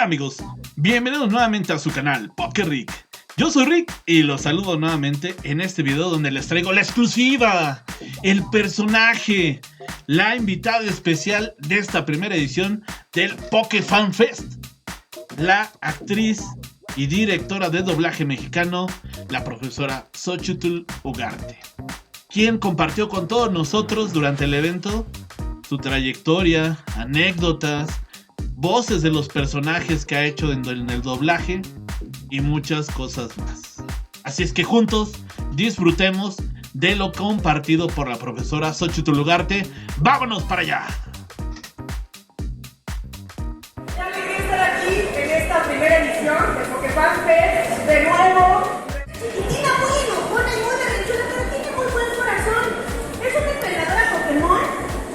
Hola amigos, bienvenidos nuevamente a su canal Poké Rick. Yo soy Rick y los saludo nuevamente en este video donde les traigo la exclusiva, el personaje, la invitada especial de esta primera edición del Poké Fan Fest, la actriz y directora de doblaje mexicano, la profesora Xochitl Ugarte, quien compartió con todos nosotros durante el evento su trayectoria, anécdotas, voces de los personajes que ha hecho en el doblaje y muchas cosas más. Así es que juntos disfrutemos de lo compartido por la profesora Xochitl Ugarte. ¡Vámonos para allá! Ya alegría estar aquí en esta primera edición de Poké Fan Fest de nuevo. Chiquitina muy enojona y muy berrinchuda, pero tiene muy buen corazón. Es una entrenadora Pokémon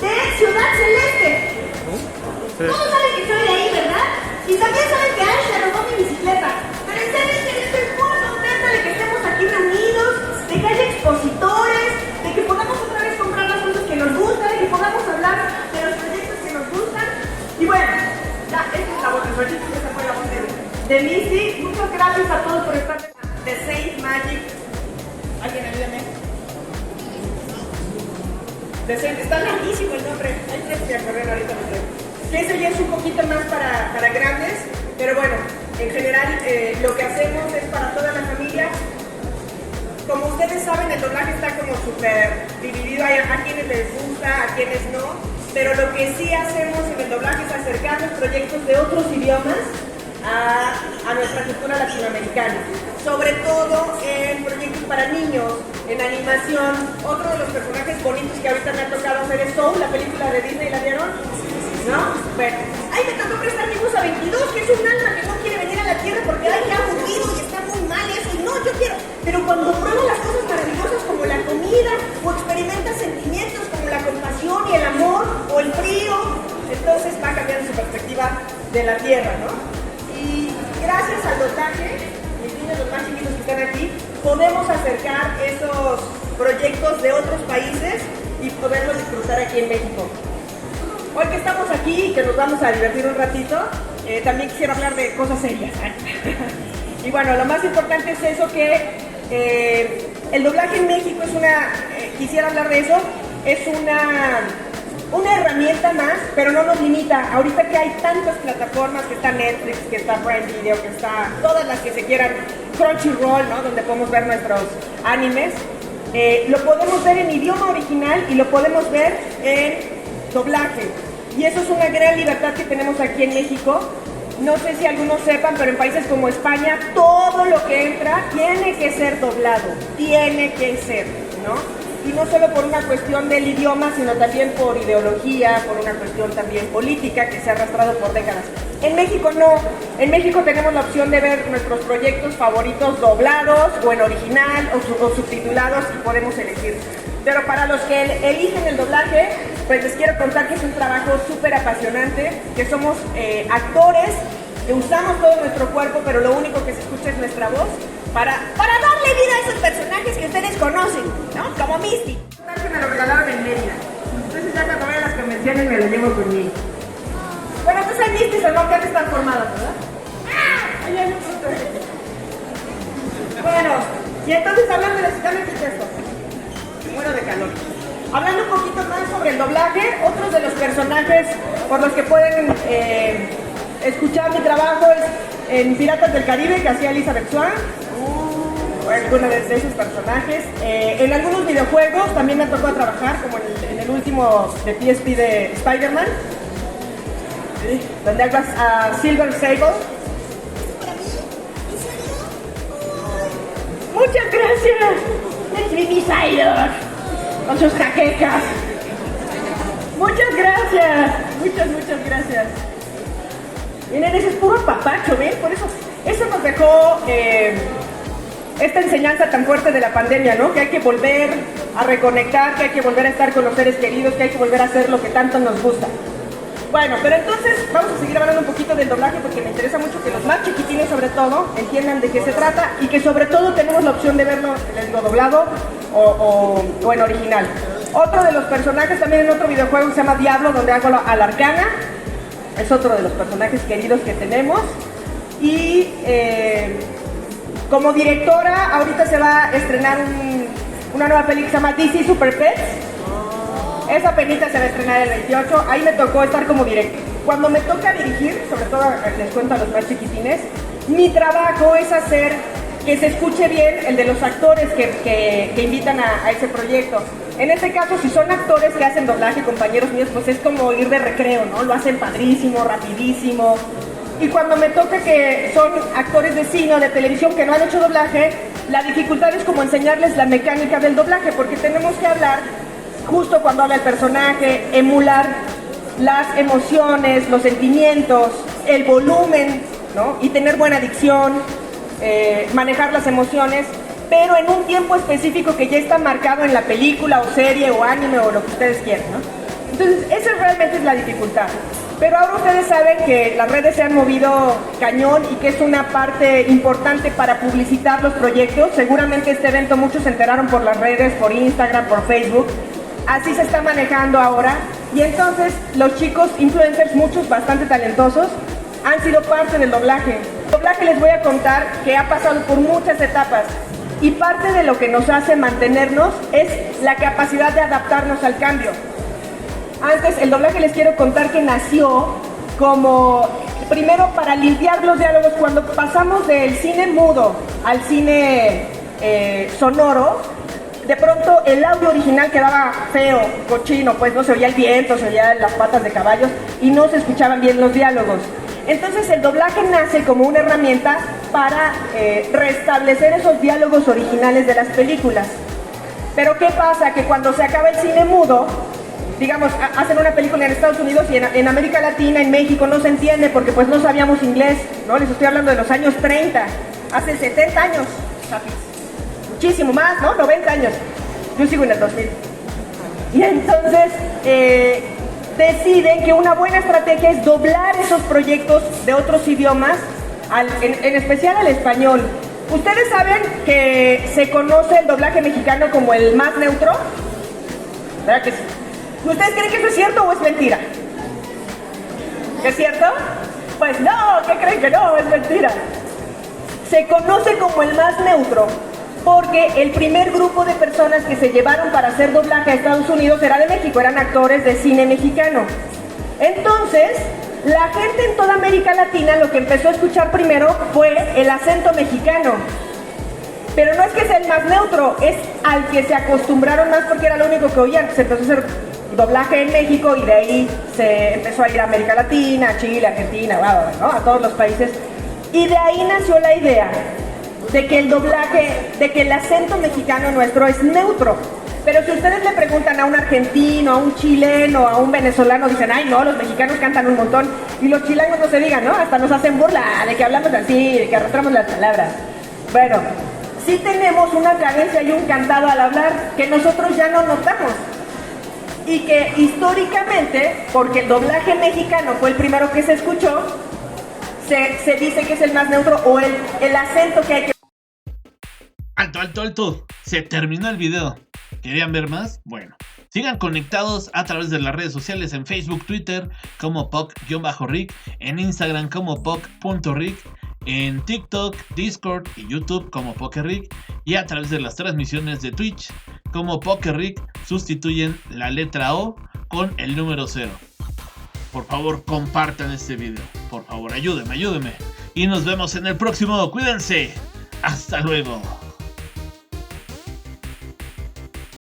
de Ciudad Celeste. Todos saben que soy de ahí, ¿verdad? Y también saben que Ash le robó mi bicicleta. Pero en serio, estoy muy contenta de que estemos aquí reunidos, de que haya expositores, de que podamos otra vez comprar las cosas que nos gustan, de que podamos hablar de los proyectos que nos gustan. Y bueno, ya, esta es la voz de Xochitl, esta fue la voz de Missy. Muchas gracias a todos por estar de Saint Magic. ¿Alguien ayúdame? Está larguísimo el nombre. Hay que correr ahorita. Que ese ya es un poquito más para grandes, pero bueno, en general lo que hacemos es para toda la familia. Como ustedes saben, el doblaje está como súper dividido, hay a quienes les gusta, a quienes no, pero lo que sí hacemos en el doblaje es acercar los proyectos de otros idiomas a nuestra cultura latinoamericana, sobre todo en proyectos para niños, en animación. Otro de los personajes bonitos que ahorita me ha tocado hacer es Soul, la película de Disney. ¿La vieron? ¿No? Bueno, ahí me tocó prestar mi Musa 22, que es un alma que no quiere venir a la Tierra porque hay aburrido y está muy mal eso, y no, yo quiero. Pero cuando prueba las cosas maravillosas como la comida, o experimenta sentimientos como la compasión y el amor, o el frío, entonces va cambiando su perspectiva de la Tierra, ¿no? Y gracias al doblaje, mis niños, los más chiquitos que están aquí, podemos acercar esos proyectos de otros países y poderlos disfrutar aquí en México. Hoy que estamos aquí y que nos vamos a divertir un ratito, también quisiera hablar de cosas serias. Y bueno, lo más importante es eso, que el doblaje en México es quisiera hablar de eso, es una herramienta más, pero no nos limita. Ahorita que hay tantas plataformas, que está Netflix, que está Prime Video, que está todas las que se quieran, Crunchyroll, ¿no? Donde podemos ver nuestros animes, lo podemos ver en idioma original y lo podemos ver en doblaje. Y eso es una gran libertad que tenemos aquí en México. No sé si algunos sepan, pero en países como España, todo lo que entra tiene que ser doblado. Tiene que ser, ¿no? Y no solo por una cuestión del idioma, sino también por ideología, por una cuestión también política que se ha arrastrado por décadas. En México no. En México tenemos la opción de ver nuestros proyectos favoritos doblados, o en original, o subtitulados, y podemos elegir. Pero para los que eligen el doblaje, pues les quiero contar que es un trabajo súper apasionante, que somos actores, que usamos todo nuestro cuerpo, pero lo único que se escucha es nuestra voz, para darle vida a esos personajes que ustedes conocen, ¿no? Como Misty. Que me lo regalaron en Mérida. Entonces ya cuando voy a las convenciones me lo llevo conmigo. Bueno, entonces hay Misty, ¿no? Que han estado formadas, ¿verdad? ¡Ah! Ahí hay un punto. Bueno, y entonces hablando de los esto. Muero de calor. Hablando un poquito más sobre el doblaje, otros de los personajes por los que pueden escuchar mi trabajo es en Piratas del Caribe, que hacía Elizabeth Swann, alguno de esos personajes. En algunos videojuegos también me tocó trabajar, como en el último de PSP de Spider-Man, ¿sí? Donde hago a Silver Sable. ¡Muchas gracias! ¡Es mi Sailor! Con sus jaquecas. Muchas gracias. Muchas gracias. Miren, ese es puro papacho, ¿ven? Por eso nos dejó esta enseñanza tan fuerte de la pandemia, ¿no? Que hay que volver a reconectar, que hay que volver a estar con los seres queridos, que hay que volver a hacer lo que tanto nos gusta. Bueno, pero entonces vamos a seguir hablando un poquito del doblaje, porque me interesa mucho que los más chiquitines, sobre todo, entiendan de qué se trata, y que sobre todo tenemos la opción de verlo, les digo, doblado o en original. Otro de los personajes también en otro videojuego se llama Diablo, donde hago a la Arcana. es otro de los personajes queridos que tenemos. Y como directora, ahorita se va a estrenar una nueva película que se llama DC Super Pets. Esa penita se va a estrenar el 28. Ahí me tocó estar como directora. Cuando me toca dirigir, sobre todo les cuento a los más chiquitines, mi trabajo es hacer que se escuche bien el de los actores que invitan a ese proyecto. En este caso, si son actores que hacen doblaje, compañeros míos, pues es como ir de recreo, ¿no? Lo hacen padrísimo, rapidísimo. Y cuando me toca que son actores de cine o de televisión que no han hecho doblaje, la dificultad es como enseñarles la mecánica del doblaje, porque tenemos que hablar justo cuando habla el personaje, emular las emociones, los sentimientos, el volumen, ¿no? Y tener buena dicción, manejar las emociones, pero en un tiempo específico que ya está marcado en la película o serie o anime o lo que ustedes quieran, ¿no? Entonces, esa realmente es la dificultad. Pero ahora ustedes saben que las redes se han movido cañón y que es una parte importante para publicitar los proyectos. Seguramente este evento muchos se enteraron por las redes, por Instagram, por Facebook. Así se está manejando ahora. Y entonces los chicos influencers, muchos bastante talentosos, han sido parte del doblaje. El doblaje, les voy a contar que ha pasado por muchas etapas. Y parte de lo que nos hace mantenernos es la capacidad de adaptarnos al cambio. Antes, el doblaje, les quiero contar que nació como, primero, para limpiar los diálogos. Cuando pasamos del cine mudo al cine sonoro, de pronto el audio original quedaba feo, cochino, pues no se oía el viento, se oían las patas de caballos y no se escuchaban bien los diálogos. Entonces el doblaje nace como una herramienta para restablecer esos diálogos originales de las películas. Pero ¿qué pasa? Que cuando se acaba el cine mudo, digamos, hacen una película en Estados Unidos y en América Latina, en México, no se entiende porque pues no sabíamos inglés, ¿no? Les estoy hablando de los años 30, hace 70 años, ¿sabes? Muchísimo más, ¿no? 90 años. Yo sigo en el 2000. Y entonces deciden que una buena estrategia es doblar esos proyectos de otros idiomas, en especial al español. ¿Ustedes saben que se conoce el doblaje mexicano como el más neutro? ¿Verdad que sí? ¿Ustedes creen que eso es cierto o es mentira? ¿Es cierto? Pues no, ¿qué creen que no? Es mentira. Se conoce como el más neutro porque el primer grupo de personas que se llevaron para hacer doblaje a Estados Unidos era de México, eran actores de cine mexicano. Entonces, la gente en toda América Latina lo que empezó a escuchar primero fue el acento mexicano. Pero no es que sea el más neutro, es al que se acostumbraron más porque era lo único que oían. Se empezó a hacer doblaje en México y de ahí se empezó a ir a América Latina, Chile, Argentina, ¿no? A todos los países. Y de ahí nació la idea de que el doblaje, de que el acento mexicano nuestro es neutro. Pero si ustedes le preguntan a un argentino, a un chileno, a un venezolano, dicen, ay no, los mexicanos cantan un montón. Y los chilenos no se digan, ¿no? Hasta nos hacen burla de que hablamos así, de que arrastramos las palabras. Bueno, sí tenemos una cadencia y un cantado al hablar que nosotros ya no notamos. Y que históricamente, porque el doblaje mexicano fue el primero que se escuchó, se dice que es el más neutro o el acento que hay que... Alto. Se terminó el video. ¿Querían ver más? Bueno, sigan conectados a través de las redes sociales en Facebook, Twitter como POC-Rick, en Instagram como POC.Rick, en TikTok, Discord y YouTube como POCRick, y a través de las transmisiones de Twitch como POCRick. Sustituyen la letra O con el número 0. Por favor, compartan este video. Por favor, ayúdenme. Y nos vemos en el próximo. Cuídense. Hasta luego.